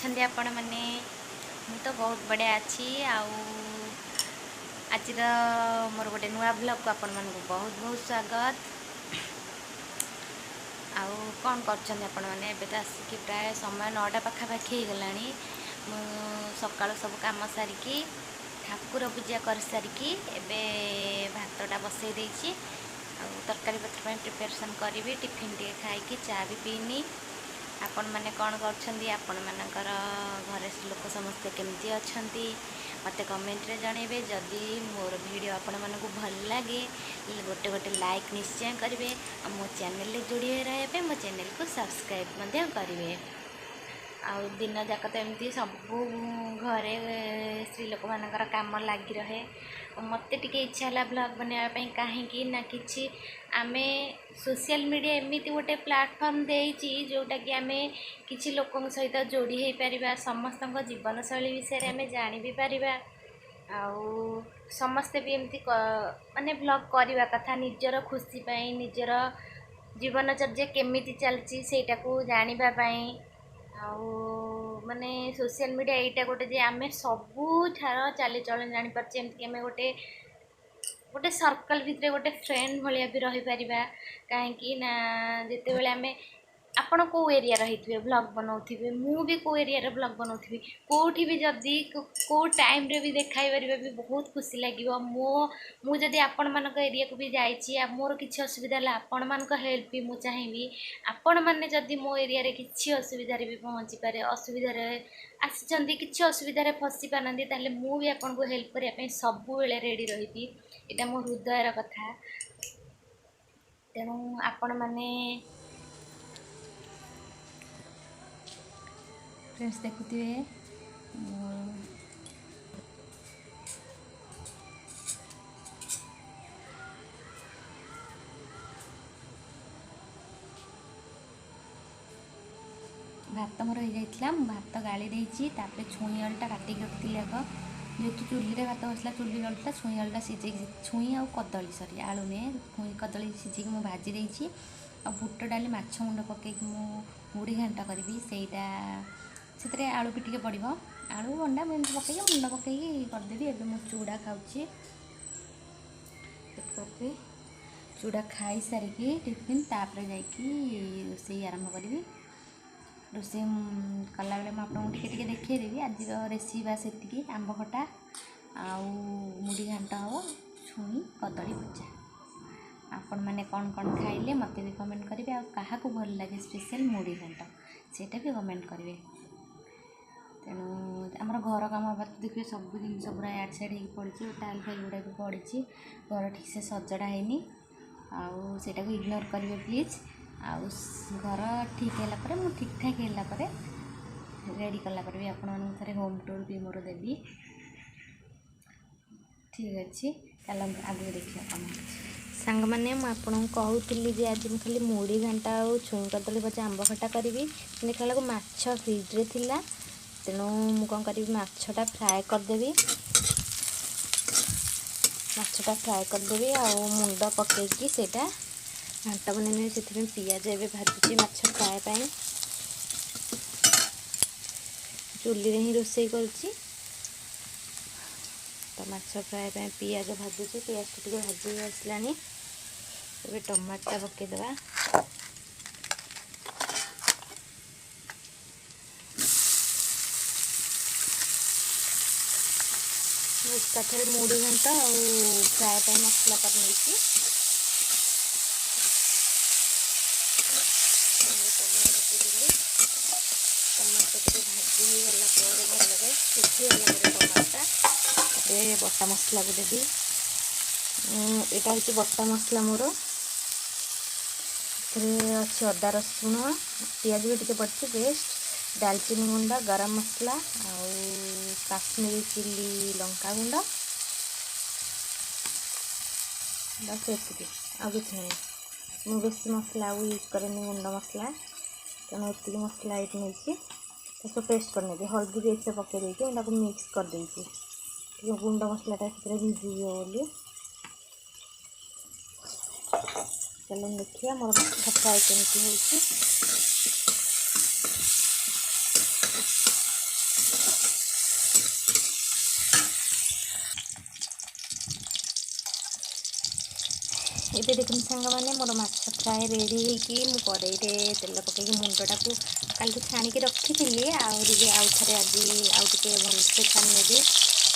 अच्छे आपण मैंने मु तो बहुत बढ़िया अच्छी आज मोर गोटे नुआ ब्लॉग को आपण मानक बहुत बहुत स्वागत। आउ कौन मैंने तो आसिक प्राय समय 9टा पाखापाखि हो गला। सका सब कम सारिकी ठाकुर पूजा कर सारिकी एबे भातटा बसई देछि। तरकारी पत्र प्रिपरेशन करी टिफिन टे खाई चा भी पीनी। आपण मैंने कौन कर घरे लोक समस्ते केमती अच्छा मत कमेंट रे जनइबे। जदि मोर वीडियो आपण मानक भल लगे गोटे गोटे लाइक निश्चय करेंगे। मो चैनल जोड़ी रहे मो चैनल को सब्सक्राइब करेंगे। आउ दिन जाक तो एमती सब घरे स्त्री लोक मानकर काम लगी रहे। मत टिके इच्छा है ब्लॉग बनावाई कहीं ना कि आमे सोशल मीडिया एमती गोटे प्लेटफॉर्म देछि जोटा कि आमे किछि लोकों सहित जोड़ी हो पारिबा। समस्त जीवन शैली विषय आमे जानि भी पारिबा। आउ समस्ते भी एमती माने ब्लॉग करवा कथा निजर खुशी पाई निजर जीवनचर्या केमिति चलछि सेटा को जानिबा पाई। आउ माने सोशल मीडिया एटा गोटे जे आमे सबू ठार चाली चलन जानि परछे। एमती आमे गोटे गोटे सर्कल भितर गोटे फ्रेंड भाया भी रही पारिबा। कहीं ना जिते बेले आमे आपण को एरिया रही ब्लॉग बनाऊे मु भी को एरिया ब्लॉग बनाऊी कौटी भी जदि को टाइम रे भी देखाई पारिबा भी बहुत खुशी लगे। मु जदि आपण मानक एरिया को भी जाइए मोर किसी असुविधा है आपण मानक हेल्प भी मुझे चाहिए। आपण मैंने जदि मो एरिया रे किसी असुविधा भी पहुँची पारे असुविधा आसी किसी असुविधा फसी पारती ताले मु भी आपन को हेल्प करने सब बेले रेडी रही। यहाँ मो हृदयर कथा तेणु आपण मैंने फ्रेंड्स देखुए भात मोर हो जाता भात गाड़ी देती छुई आलुटा काटिक रखी आग जेहतु चुली भात बसला चुली आलुटा छुई आलुटा सीझे छुई आ कदली सरी आलू नुहे छुई कदली सीझे मुझे भाजी देती। आ बुट डाली माछ मुंड पकई मुढ़ी घांटा करी से आलू भी टे पड़ो आलू अंडा एमती पकई मुंड पकई करदेवी। एवं मुझे चूड़ा खाऊँ चूड़ा खाई सारिकी टिफिन तापर जाकि रोसे आरंभ करी। रोसे कला बेले मुझे टे देखिदेवी आज रेसिपी बास एति आंब खटा आउ मुढ़ी घांट हम छुई कदली भजा। आपण मैंने कौन कौन खाइले मत भी कमेंट करेंगे। आ क्या भल लगे स्पेशल मुढ़ी घांट सेटा भी कमेंट करेंगे। तेणु आमर घर कम हवा तो देखिए सब जिन पूरा एड साइड हो पड़ी टाइल फाइल गुड़ा भी पड़ी घर ठीक से सजड़ा है आटा को इग्नोर करेंगे प्लीज। आउ घर ठीक है मुझे ठीक ठाक है रेडी कलापर भी आपण थे होम टूर भी मोर देवी। ठीक अच्छे चल आगे देखिए कम सांग मैंने मुझे कहूली जे आज मुझे खाली मुढ़ी घंटा और छुई कदली भजा आंब खटा करी देखा बेलू माछ फ्रिज्रे थिला तेणु मुझे कौन करी माछटा फ्राए करदेवी। माछटा फ्राए करदेवी आ मुंड पकईकी सेटा घाटा बनने से पियाज एवं भाजुची माछ फ्राए पाई चुली रे ही रोसई करुच्ची। तो माछ फ्राए पाई पियाज भाजुची पियाज टे भाजी आसला ए टमाटा पकईदे एकाथरे मुढ़ी घंटा और फ्राए पाई मसला कर नहीं टमाटो टे भाजी हो गला भल सीखीगला टमाटा बटा मसला को देवी। यहाँ हूँ बटा मसला मोर अच्छे अदा रसुण पियाज भी टे पड़ी पेस्ट दालचीनी गुंड गरम मसला आउ काश्मीरी चिली लंका गुंड बस ये आ कि नहीं बेसी मसला यूज करेनि गुंड मसला तेणु ये मसला ये नहीं पेस्ट करने हल्दी भी एक पकई देती मिक्स कर देती गुंड मसलाटा भिजिज बोली। चलो देखिए मोर फ्राए केमती हो ଏବେ ଦେଖନ୍ତୁ ସାଙ୍ଗମାନେ ମୋର ମାଛ ଫ୍ରାଏ ରେଡ଼ି ହେଇକି ମୁଁ କଡ଼େଇରେ ତେଲ ପକେଇକି ମୁଣ୍ଡଟାକୁ କାଲିଠୁ ଛାଣିକି ରଖିଥିଲି। ଆହୁରି ବି ଆଉ ଥରେ ଆଜି ଆଉ ଟିକେ ଭଲସେ ଛାଣି ନେବି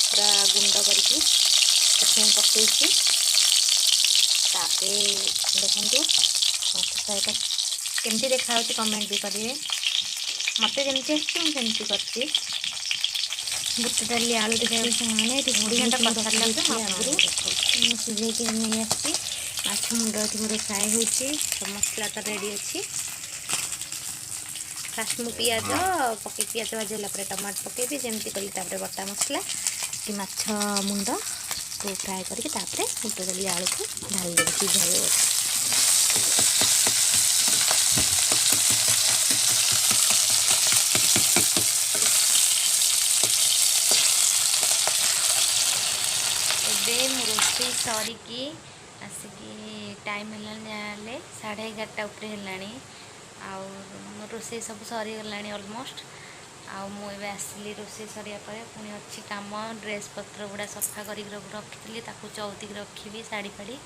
ପୁରା ଗୁଣ୍ଡ କରିକି ସେଥିପାଇଁ ପକେଇଛି। ତାପରେ ଦେଖନ୍ତୁ ମାଛ ଫ୍ରାଏଟା କେମିତି ଦେଖାଯାଉଛି କମେଣ୍ଟ ବି କରିବେ। ମୋତେ ଯେମିତି ଆସିଛି ମୁଁ ସେମିତି କରିଛି। ବୁଟ ଡାଲି ଆଳୁ ଦେଖିବେ ସାଙ୍ଗମାନେ ଏଠି 2 ଘଣ୍ଟା କରିସାରିଲା ପରେ ଆଗରୁ ମୁଁ ସିଝେଇକି ନେଇ ଆସିଛି। ମାଛ ମୁଣ୍ଡ ଏଠି ମୋର ଫ୍ରାଏ ହେଉଛି। ମସଲା ତ ରେଡ଼ି ଅଛି। ଫାଷ୍ଟ ମୁଁ ପିଆଜ ପକେଇ ପିଆଜ ଭାଜି ହେଲା ପରେ ଟମାଟୋ ପକେଇବି ଯେମିତି କଲି। ତାପରେ ବଟା ମସଲା କି ମାଛ ମୁଣ୍ଡକୁ ଫ୍ରାଏ କରିକି ତାପରେ ବୁଟ ଡାଲି ଆଳୁକୁ ଢାଳି ଦେବି ସିଝା ହେବ। ଏବେ ମୁଁ ରୋଷେଇ ସରିକି ଆସିକି ଟାଇମ୍ ହେଲାଣି ଯାହେଲେ 11:30 ଉପରେ ହେଲାଣି। ଆଉ ମୋ ରୋଷେଇ ସବୁ ସରିଗଲାଣି ଅଲମୋଷ୍ଟ। ଆଉ ମୁଁ ଏବେ ଆସିଲି ରୋଷେଇ ସରିବା ପରେ ପୁଣି ଅଛି କାମ। ଡ୍ରେସ୍ ପତ୍ର ଗୁଡ଼ା ସଫା କରିକି ରଖିଥିଲି, ତାକୁ ଚଉତିକି ରଖିବି ଶାଢ଼ୀ ଫାଢ଼ୀ।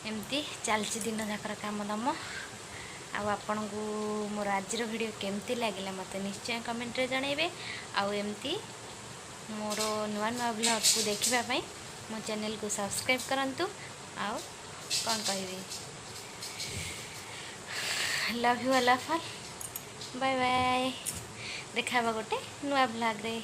ଏମିତି ଚାଲିଛି ଦିନ ଯାକର କାମ ଦାମ। ଆଉ ଆପଣଙ୍କୁ ମୋର ଆଜିର ଭିଡ଼ିଓ କେମିତି ଲାଗିଲା ମୋତେ ନିଶ୍ଚୟ କମେଣ୍ଟରେ ଜଣାଇବେ। ଆଉ ଏମିତି ମୋର ନୂଆ ନୂଆ ବ୍ଲଗ୍କୁ ଦେଖିବା ପାଇଁ ମୋ ଚ୍ୟାନେଲକୁ ସବସ୍କ୍ରାଇବ୍ କରନ୍ତୁ। ଆଉ କ'ଣ କହିବି, love you all of all. Bye bye. ଦେଖା ହେବା ଗୋଟେ ନୂଆ ବ୍ଲଗ୍ରେ।